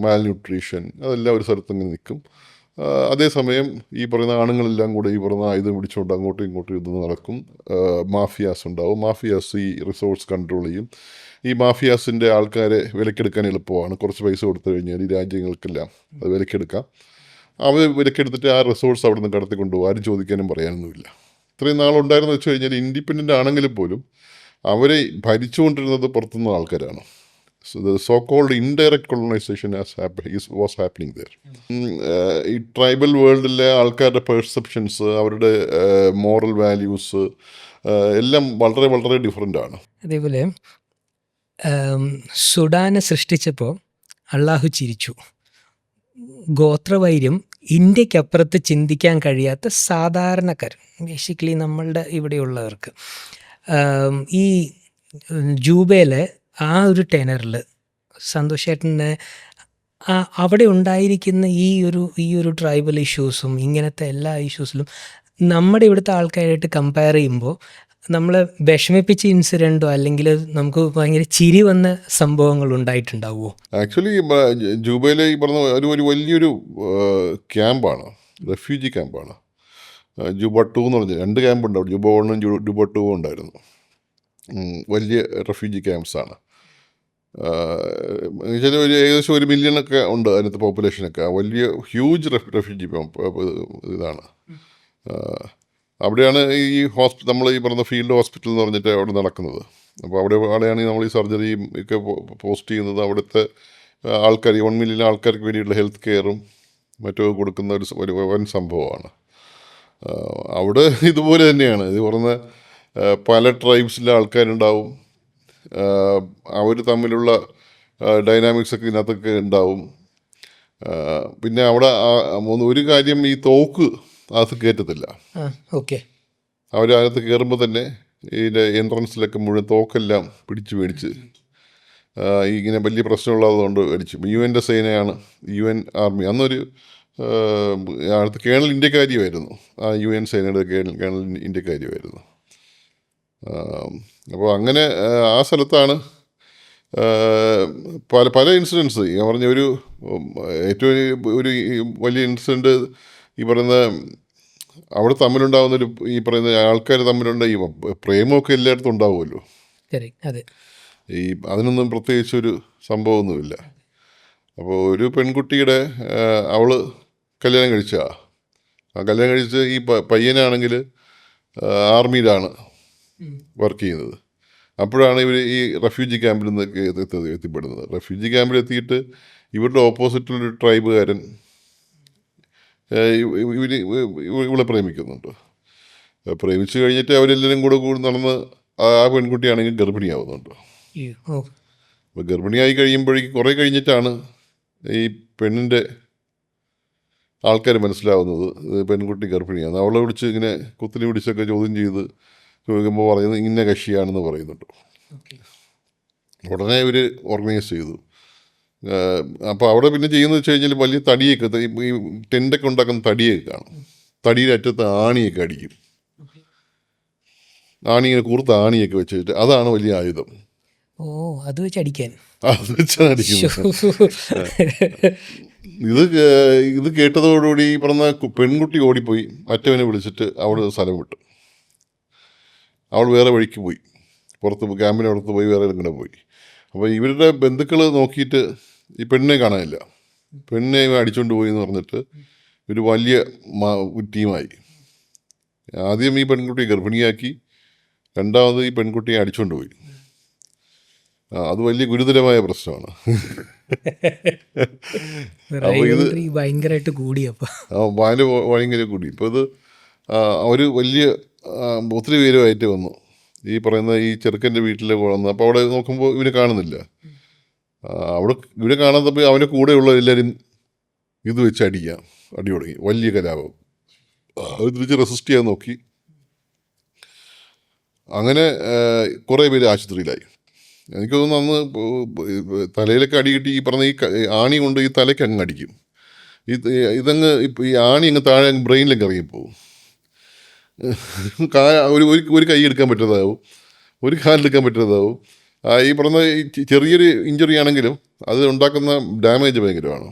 Malnutrition, അതെല്ലാം ഒരു സ്ഥലത്ത് ഇങ്ങനെ നിൽക്കും. അതേസമയം ഈ പറയുന്ന ആണുങ്ങളെല്ലാം കൂടെ ഈ പറയുന്ന ആയുധം പിടിച്ചുകൊണ്ട് അങ്ങോട്ടും ഇങ്ങോട്ടും യുദ്ധം നടക്കും. മാഫിയാസ് ഉണ്ടാവും. മാഫിയാസ് ഈ റിസോഴ്സ് കൺട്രോൾ ചെയ്യും. ഈ മാഫിയാസിൻ്റെ ആൾക്കാരെ വിലക്കെടുക്കാൻ എളുപ്പമാണ്. കുറച്ച് പൈസ കൊടുത്തു കഴിഞ്ഞാൽ ഈ രാജ്യങ്ങൾക്കെല്ലാം അത് വിലക്കെടുക്കാം. അവർ വിലക്കെടുത്തിട്ട് ആ റിസോഴ്സ് അവിടെ നിന്ന് കടത്തിക്കൊണ്ടു പോകും. ആരും ചോദിക്കാനും പറയാനൊന്നുമില്ല. ഇത്രയും നാളുണ്ടായിരുന്നു വെച്ച് കഴിഞ്ഞാൽ ഇൻഡിപെൻഡൻ്റ് ആണെങ്കിലും പോലും അവരെ ഭരിച്ചുകൊണ്ടിരുന്നത് പുറത്തുനിന്ന് ആൾക്കാരാണ്. So the so-called indirect colonization was happening there. ഈ ട്രൈബൽ വേൾഡിലെ ആൾക്കാരുടെ പെർസെപ്ഷൻസ്, അവരുടെ മോറൽ വാല്യൂസ് എല്ലാം വളരെ വളരെ ഡിഫറെൻ്റ് ആണ്. അതേപോലെ സുഡാനെ സൃഷ്ടിച്ചപ്പോൾ അള്ളാഹു ചിരിച്ചു. ഗോത്രവൈര്യം ഇന്ത്യക്കപ്പുറത്ത് ചിന്തിക്കാൻ കഴിയാത്ത സാധാരണക്കാർ, ബേസിക്കലി നമ്മളുടെ ഇവിടെയുള്ളവർക്ക്, ഈ ജൂബയിലെ ആ ഒരു ടെനറിൽ സന്തോഷേട്ടന് അവിടെ ഉണ്ടായിരിക്കുന്ന ഈ ഒരു ട്രൈബൽ ഇഷ്യൂസും ഇങ്ങനത്തെ എല്ലാ ഇഷ്യൂസിലും നമ്മുടെ ഇവിടുത്തെ ആൾക്കാരായിട്ട് കമ്പയർ ചെയ്യുമ്പോൾ നമ്മളെ വിഷമിപ്പിച്ച ഇൻസിഡൻറ്റോ അല്ലെങ്കിൽ നമുക്ക് ഭയങ്കര ചിരി വന്ന സംഭവങ്ങൾ ഉണ്ടായിട്ടുണ്ടാവുമോ? ആക്ച്വലി ജൂബയിലെ ഈ പറഞ്ഞ ഒരു വലിയൊരു ക്യാമ്പാണ്, റെഫ്യൂജി ക്യാമ്പാണ്. ജൂബ 2 എന്ന് പറഞ്ഞാൽ 2 ക്യാമ്പ് ഉണ്ടാവും. ജൂബ 1 ജൂബ 2 ഉണ്ടായിരുന്നു. വലിയ റെഫ്യൂജി ക്യാമ്പ്സാണ്. എന്നുവെച്ചാൽ ഏകദേശം 1 മില്യണൊക്കെ ഉണ്ട് അതിനകത്ത് പോപ്പുലേഷനൊക്കെ. വലിയ ഹ്യൂജ് റെഫ്യൂജി ഇതാണ്. അവിടെയാണ് ഈ നമ്മൾ ഈ പറഞ്ഞ ഫീൽഡ് ഹോസ്പിറ്റൽ എന്ന് പറഞ്ഞിട്ട് അവിടെ നടക്കുന്നത്. അപ്പോൾ അവിടെയാണ് നമ്മൾ ഈ സർജറിയും ഒക്കെ പോസ്റ്റ് ചെയ്യുന്നത്. അവിടുത്തെ ആൾക്കാർ 1 മില്യൺ ആൾക്കാർക്ക് വേണ്ടിയിട്ടുള്ള ഹെൽത്ത് കെയറും മറ്റോ കൊടുക്കുന്ന ഒരു വൻ സംഭവമാണ്. അവിടെ ഇതുപോലെ തന്നെയാണ്. ഇത് പറഞ്ഞ പല ട്രൈബ്സിലെ ആൾക്കാരുണ്ടാവും. അവർ തമ്മിലുള്ള ഡൈനാമിക്സൊക്കെ ഇതിനകത്തൊക്കെ ഉണ്ടാവും. പിന്നെ അവിടെ ഒരു കാര്യം, ഈ തോക്ക് അകത്ത് കയറ്റത്തില്ല. ഓക്കെ. അവർ അതിനകത്ത് കയറുമ്പോൾ തന്നെ ഇതിൻ്റെ എൻട്രൻസിലൊക്കെ മുഴുവൻ തോക്കെല്ലാം മേടിച്ച് ഇങ്ങനെ വലിയ പ്രശ്നമുള്ളതുകൊണ്ട് മേടിച്ചു. UN സേനയാണ്, UN army. അന്നൊരു അടുത്ത കേണൽ ഇന്ത്യക്കാരിയുമായിരുന്നു. ആ UN സേനയുടെ കേണൽ ഇന്ത്യക്കാരിയുമായിരുന്നു. അപ്പോൾ അങ്ങനെ ആ സ്ഥലത്താണ് പല ഇൻസിഡൻസ്. ഞാൻ പറഞ്ഞ ഏറ്റവും ഒരു വലിയ ഇൻസിഡൻറ്റ് ഈ പറയുന്ന അവിടെ തമ്മിലുണ്ടാകുന്നൊരു ഈ പറയുന്ന ആൾക്കാർ തമ്മിലുണ്ട ഈ പ്രേമമൊക്കെ എല്ലായിടത്തും ഉണ്ടാവുമല്ലോ. ഈ അതിനൊന്നും പ്രത്യേകിച്ചൊരു സംഭവമൊന്നുമില്ല. അപ്പോൾ ഒരു പെൺകുട്ടിയുടെ അവൾ കല്യാണം കഴിച്ച് ഈ പയ്യനാണെങ്കിൽ ആർമിയിലാണ് വർക്ക് ചെയ്യുന്നത്. അപ്പോഴാണ് ഇവർ ഈ റെഫ്യൂജി ക്യാമ്പിൽ നിന്ന് എത്തിപ്പെടുന്നത്. റെഫ്യൂജി ക്യാമ്പിൽ എത്തിയിട്ട് ഇവരുടെ ഓപ്പോസിറ്റുള്ളൊരു ട്രൈബുകാരൻ ഇവളെ പ്രേമിക്കുന്നുണ്ട്. പ്രേമിച്ചു കഴിഞ്ഞിട്ട് അവരെല്ലാവരും കൂടെ നടന്ന് ആ പെൺകുട്ടിയാണെങ്കിൽ ഗർഭിണിയാവുന്നുണ്ട്. അപ്പോൾ ഗർഭിണിയായി കഴിയുമ്പോഴേക്കും കുറേ കഴിഞ്ഞിട്ടാണ് ഈ പെണ്ണിൻ്റെ ആൾക്കാർ മനസ്സിലാവുന്നത് പെൺകുട്ടി ഗർഭിണിയാണ്. അവളെ വിളിച്ച് ഇങ്ങനെ കുത്തിരി പിടിച്ചൊക്കെ ചോദ്യം ചെയ്ത് ചോദിക്കുമ്പോൾ പറയുന്നത് ഇന്ന കക്ഷിയാണെന്ന് പറയുന്നുണ്ട്. ഉടനെ ഇവർ ഓർഗനൈസ് ചെയ്തു. അപ്പോൾ അവിടെ പിന്നെ ചെയ്യുന്നത് വെച്ച് കഴിഞ്ഞാൽ വലിയ തടിയൊക്കെ, ഈ ടെൻ്റൊക്കെ ഉണ്ടാക്കുന്ന തടിയൊക്കെ കാണും. തടിയുടെ അറ്റത്ത് ആണിയൊക്കെ അടിക്കും. ഇങ്ങനെ കൂർത്ത ആണിയൊക്കെ വെച്ചിട്ട് അതാണ് വലിയ ആയുധം. അത് വെച്ചാണ് അടിക്കുന്നത്. ഇത് കേട്ടതോടുകൂടി ഈ പറഞ്ഞ പെൺകുട്ടി ഓടിപ്പോയി മറ്റവനെ വിളിച്ചിട്ട് അവിടെ സ്ഥലം വിട്ടു. അവൾ വേറെ വഴിക്ക് പോയി, ക്യാമ്പിനടുത്ത് പോയി വേറെ ഇങ്ങനെ പോയി. അപ്പോൾ ഇവരുടെ ബന്ധുക്കൾ നോക്കിയിട്ട് ഈ പെണ്ണിനെ കാണാനില്ല. പെണ്ണിനെ അടിച്ചുകൊണ്ട് പോയി എന്ന് പറഞ്ഞിട്ട് ഒരു വലിയ ടീമായി. ആദ്യം ഈ പെൺകുട്ടിയെ ഗർഭിണിയാക്കി, രണ്ടാമത് ഈ പെൺകുട്ടിയെ അടിച്ചുകൊണ്ട് പോയി. അത് വലിയ ഗുരുതരമായ പ്രശ്നമാണ്. അപ്പോൾ ഇത് ഭയങ്കരമായിട്ട് കൂടി. ഇപ്പോൾ ഇത് അവർ വലിയ ഒത്തിരി പേരുമായിട്ട് വന്നു. ഈ പറയുന്ന ഈ ചെറുക്കൻ്റെ വീട്ടിൽ വന്നു. അപ്പോൾ അവിടെ നോക്കുമ്പോൾ ഇവനെ കാണുന്നില്ല. ഇവനെ കാണാത്തപ്പോൾ അവൻ്റെ കൂടെയുള്ള എല്ലാവരും ഇത് വെച്ച് അടി തുടങ്ങി. വലിയ കലാപം. അത് തിരിച്ച് റെസിസ്റ്റ് ചെയ്യാൻ നോക്കി. അങ്ങനെ കുറേ പേര് ആശുപത്രിയിലായി. എനിക്ക് തോന്നുന്നു അന്ന് തലയിലൊക്കെ അടി കിട്ടി. ഈ പറഞ്ഞ ഈ ആണി കൊണ്ട് ഈ തലയ്ക്ക് അങ്ങ് അടിക്കും. ഇതങ്ങ് ഈ ആണി അങ്ങ് താഴെ ബ്രെയിനിലേക്ക് ഇറങ്ങിപ്പോവും. ഒരു കൈ എടുക്കാൻ പറ്റുന്നതാവും, ഒരു കാലെടുക്കാൻ പറ്റുന്നതാവും. ഈ പറഞ്ഞ ചെറിയൊരു ഇഞ്ചുറി ആണെങ്കിലും അത് ഉണ്ടാക്കുന്ന ഡാമേജ് ഭയങ്കരമാണ്.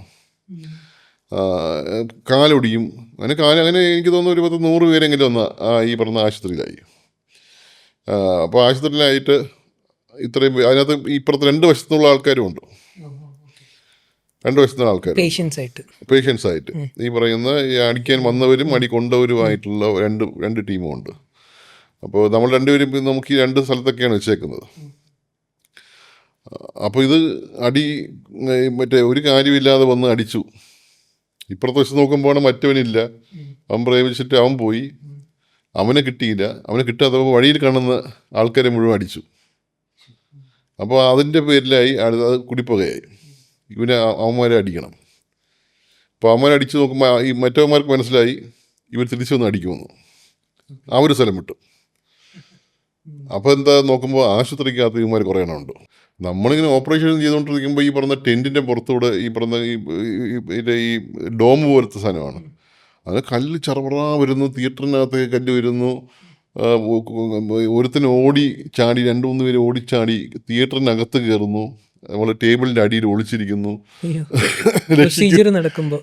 കാലൊടിയും, അങ്ങനെ എനിക്ക് തോന്നുന്നു ഒരു 100 പേരെങ്കിലും ഒന്ന് ഈ പറഞ്ഞ ആശുപത്രിയിലായി. അപ്പോൾ ആശുപത്രിയിലായിട്ട് ഇത്രയും അതിനകത്ത് ഇപ്പുറത്ത് 2 വശത്തുള്ള ആൾക്കാരും ഉണ്ട്. 2 വശത്തുള്ള ആൾക്കാർ പേഷ്യൻസ് ആയിട്ട് ഈ പറയുന്ന ഈ അടിക്കാൻ വന്നവരും അടി കൊണ്ടവരുമായിട്ടുള്ള രണ്ട് ടീമും ഉണ്ട്. അപ്പോൾ നമ്മൾ രണ്ടുപേരും നമുക്ക് ഈ 2 സ്ഥലത്തൊക്കെയാണ് വെച്ചേക്കുന്നത്. അപ്പോൾ ഇത് അടി മറ്റേ ഒരു കാര്യമില്ലാതെ വന്ന് അടിച്ചു. ഇപ്പുറത്തെ വശത്ത് നോക്കുമ്പോൾ മറ്റവനില്ല, അവൻ പ്രേമിച്ചിട്ട് അവൻ പോയി, അവനെ കിട്ടിയില്ല. അവനെ കിട്ടാതെ വഴിയിൽ കാണുന്ന ആൾക്കാരെ മുഴുവൻ അടിച്ചു. അപ്പോൾ അതിൻ്റെ പേരിലായി അത് കുടിപ്പകയായി. ഇവനെ അവന്മാരെ അടിക്കണം. അപ്പോൾ അവന്മാരെ അടിച്ച് നോക്കുമ്പോൾ ഈ മറ്റവന്മാർക്ക് മനസ്സിലായി ഇവർ തിരിച്ചു വന്ന് അടിക്കുമെന്ന്. ആ ഒരു സ്ഥലം വിട്ടു. അപ്പോൾ എന്താ നോക്കുമ്പോൾ ആശുപത്രിക്കകത്ത് ഇവന്മാർ കുറേ എണ്ണം ഉണ്ട്. നമ്മളിങ്ങനെ ഓപ്പറേഷൻ ചെയ്തുകൊണ്ടിരിക്കുമ്പോൾ ഈ പറഞ്ഞ ടെൻറ്റിൻ്റെ പുറത്തൂടെ ഈ പറഞ്ഞ ഈ ഡോം പോലത്തെ സാധനമാണ്. അത് കല്ല് ചറപറ വരുന്നു, തിയേറ്ററിനകത്ത് കല്ല് വരുന്നു. ഒരുത്തിന് ഓടി ചാടി, 2-3 പേര് ഓടിച്ചാടി തിയേറ്ററിനകത്ത് കയറുന്നു. നമ്മൾ ടേബിളിൻ്റെ അടിയിൽ ഒളിച്ചിരിക്കുന്നു. പ്രൊസീജിയർ നടക്കുമ്പോൾ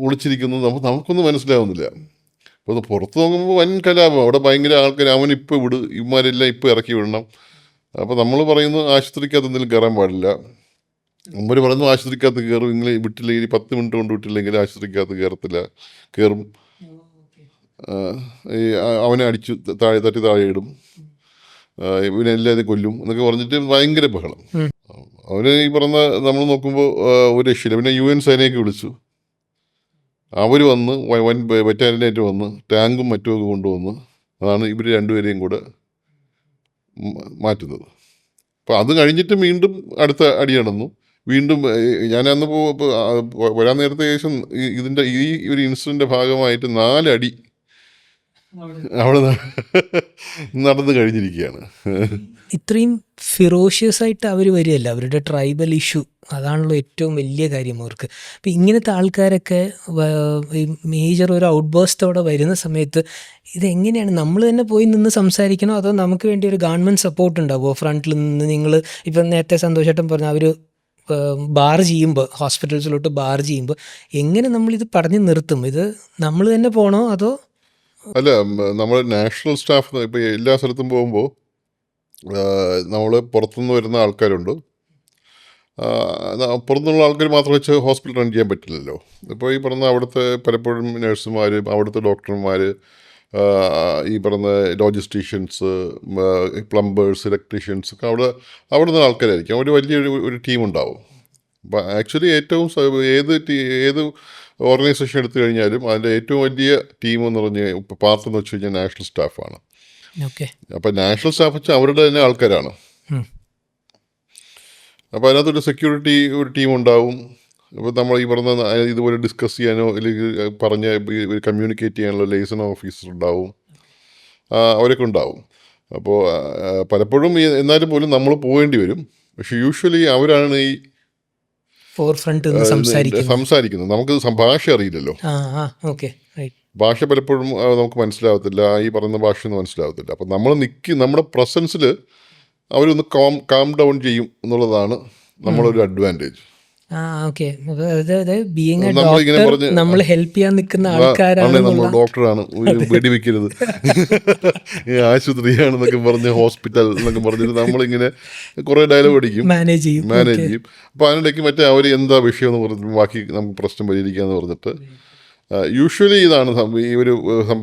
ഒളിച്ചിരിക്കുന്നു. നമുക്കൊന്നും മനസ്സിലാവുന്നില്ല. അപ്പോൾ പുറത്ത് നോക്കുമ്പോൾ വൻ കലാപം, അവിടെ ഭയങ്കര ആൾക്കാർ. അവനിപ്പോൾ വിട്, ഇവന്മാരെല്ലാം ഇപ്പോൾ ഇറക്കി വിടണം. അപ്പോൾ നമ്മൾ പറയുന്നു ആശുപത്രിക്കകത്ത് എന്തെങ്കിലും കയറാൻ പാടില്ല. അവർ പറയുന്നു ആശുപത്രിക്കകത്ത് കയറും, നിങ്ങൾ വിട്ടില്ലെങ്കിൽ 10 മിനിറ്റ് കൊണ്ട് വിട്ടില്ലെങ്കിൽ ആശുപത്രിക്കകത്ത് കയറും. അവനെ അടിച്ചു തട്ടി താഴെ ഇടും, ഇവനെല്ലാവരും കൊല്ലും എന്നൊക്കെ പറഞ്ഞിട്ട് ഭയങ്കര ബഹളം. അവന് ഈ പറഞ്ഞ നമ്മൾ നോക്കുമ്പോൾ ഒരു രക്ഷയില്ല. പിന്നെ UN സേനയൊക്കെ വിളിച്ചു. അവർ വന്ന് വൻ ബറ്റാലിയനായിട്ട് വന്ന് ടാങ്കും മറ്റുമൊക്കെ കൊണ്ടുവന്ന് അതാണ് ഇവർ രണ്ടുപേരെയും കൂടെ മാറ്റുന്നത്. അപ്പോൾ അത് കഴിഞ്ഞിട്ട് വീണ്ടും അടുത്ത അടി നടന്നു. വീണ്ടും ഞാൻ അന്ന് വരാൻ നേരത്തെ ഏകദേശം ഇതിൻ്റെ ഈ ഒരു ഇൻസിഡൻ്റെ ഭാഗമായിട്ട് 4 അടി അവിടെ നടന്നു കഴിഞ്ഞിരിക്കുകയാണ്. ഇത്രയും ഫിറോഷ്യസ് ആയിട്ട് അവർ വരികയല്ല, അവരുടെ ട്രൈബൽ ഇഷ്യൂ അതാണല്ലോ ഏറ്റവും വലിയ കാര്യം അവർക്ക്. അപ്പം ഇങ്ങനത്തെ ആൾക്കാരൊക്കെ മേജർ ഒരു ഔട്ട് ബേസ്റ്റോടെ വരുന്ന സമയത്ത് ഇതെങ്ങനെയാണ് നമ്മൾ തന്നെ പോയി നിന്ന് സംസാരിക്കണോ, അതോ നമുക്ക് വേണ്ടി ഒരു ഗവൺമെൻറ് സപ്പോർട്ട് ഉണ്ടാവുമോ ഫ്രണ്ടിൽ നിന്ന്? നിങ്ങൾ ഇപ്പം നേരത്തെ സന്തോഷേട്ടൻ പറഞ്ഞ അവർ ബാർ ചെയ്യുമ്പോൾ, ഹോസ്പിറ്റൽസിലോട്ട് ബാർ ചെയ്യുമ്പോൾ എങ്ങനെ നമ്മളിത് പറഞ്ഞു നിർത്തും? ഇത് നമ്മൾ തന്നെ പോകണോ അതോ? അല്ല, നമ്മൾ നാഷണൽ സ്റ്റാഫ് ഇപ്പോൾ എല്ലാ സ്ഥലത്തും പോകുമ്പോൾ നമ്മൾ പുറത്തുനിന്ന് വരുന്ന ആൾക്കാരുണ്ട്. പുറത്തുനിന്നുള്ള ആൾക്കാർ മാത്രം വെച്ച് ഹോസ്പിറ്റൽ റൺ ചെയ്യാൻ പറ്റില്ലല്ലോ. ഇപ്പോൾ ഈ പറഞ്ഞ അവിടുത്തെ പലപ്പോഴും നഴ്സുമാർ, അവിടുത്തെ ഡോക്ടർമാർ, ഈ പറഞ്ഞ ലോജിസ്റ്റീഷ്യൻസ്, പ്ലംബേഴ്സ്, ഇലക്ട്രീഷ്യൻസ് ഒക്കെ അവിടെ നിന്ന് ആൾക്കാരായിരിക്കും. അവർ വലിയൊരു ടീമുണ്ടാവും. അപ്പോൾ ആക്ച്വലി ഏറ്റവും ഏത് ഓർഗനൈസേഷൻ എടുത്തു കഴിഞ്ഞാലും അതിൻ്റെ ഏറ്റവും വലിയ ടീം എന്ന് പറഞ്ഞ് പാർട്ട് എന്ന് വെച്ച് കഴിഞ്ഞാൽ നാഷണൽ സ്റ്റാഫാണ്. അപ്പോൾ നാഷണൽ സ്റ്റാഫ് വെച്ചാൽ അവരുടെ തന്നെ ആൾക്കാരാണ്. അപ്പോൾ അതിനകത്തൊരു സെക്യൂരിറ്റി ഒരു ടീം ഉണ്ടാവും. അപ്പോൾ നമ്മൾ ഈ പറഞ്ഞ ഇതുപോലെ ഡിസ്കസ് ചെയ്യാനോ അല്ലെങ്കിൽ പറഞ്ഞ് കമ്മ്യൂണിക്കേറ്റ് ചെയ്യാനുള്ള ലൈസൺ ഓഫീസർ ഉണ്ടാവും, അവരൊക്കെ ഉണ്ടാവും. അപ്പോൾ പലപ്പോഴും എന്നാലും പോലും നമ്മൾ പോകേണ്ടി വരും. പക്ഷെ യൂഷ്വലി അവരാണ് ഈ സംസാരിക്കുന്നത്. നമുക്ക് ഭാഷ അറിയില്ലല്ലോ. ഭാഷ പലപ്പോഴും നമുക്ക് മനസ്സിലാവത്തില്ല, ഈ പറയുന്ന ഭാഷയൊന്നും മനസ്സിലാവത്തില്ല. അപ്പം നമ്മൾ നമ്മുടെ പ്രസൻസിൽ അവരൊന്ന് കാം ഡൗൺ ചെയ്യും എന്നുള്ളതാണ് നമ്മളൊരു അഡ്വാൻറ്റേജ്. നമ്മൾ ഹെൽപ്പ് ചെയ്യാൻ നിൽക്കുന്ന ആൾക്കാരാണ്, നമ്മൾ ഡോക്ടറാണ്, വെടിവെക്കരുത്, ആശുപത്രിയാണെന്നൊക്കെ പറഞ്ഞ് ഹോസ്പിറ്റൽ എന്നൊക്കെ പറഞ്ഞിട്ട് നമ്മളിങ്ങനെ കുറേ ഡയലോഗ് അടിക്കും, മാനേജ് ചെയ്യും. അപ്പോൾ അതിനിടയ്ക്ക് മറ്റേ അവർ എന്താ വിഷയം എന്ന് പറഞ്ഞിട്ട് ബാക്കി നമുക്ക് പ്രശ്നം പരിഹരിക്കാമെന്ന് പറഞ്ഞിട്ട് യൂഷ്വലി ഇതാണ് ഈ ഒരു.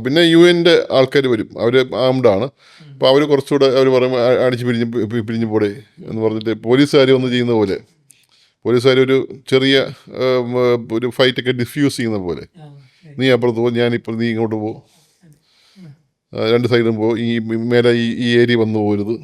പിന്നെ UN-ൻ്റെ ആൾക്കാർ വരും, അവർ ആംഡാണ്. അപ്പോൾ അവർ കുറച്ചുകൂടെ അവർ പറയും അടിച്ച് പിരിഞ്ഞു പോടെ എന്ന് പറഞ്ഞിട്ട് പോലീസുകാർ വന്ന് ചെയ്യുന്ന പോലെ, പോലീസുകാർ ഒരു ചെറിയ ഒരു ഫൈറ്റൊക്കെ ഡിഫ്യൂസ് ചെയ്യുന്ന പോലെ, നീ അപ്പുറത്ത് പോകും, ഞാനിപ്പോൾ നീ ഇങ്ങോട്ട് പോകും, 2 സൈഡും പോകും, ഈ മേലെ ഈ ഏരിയ വന്നു പോകരുത്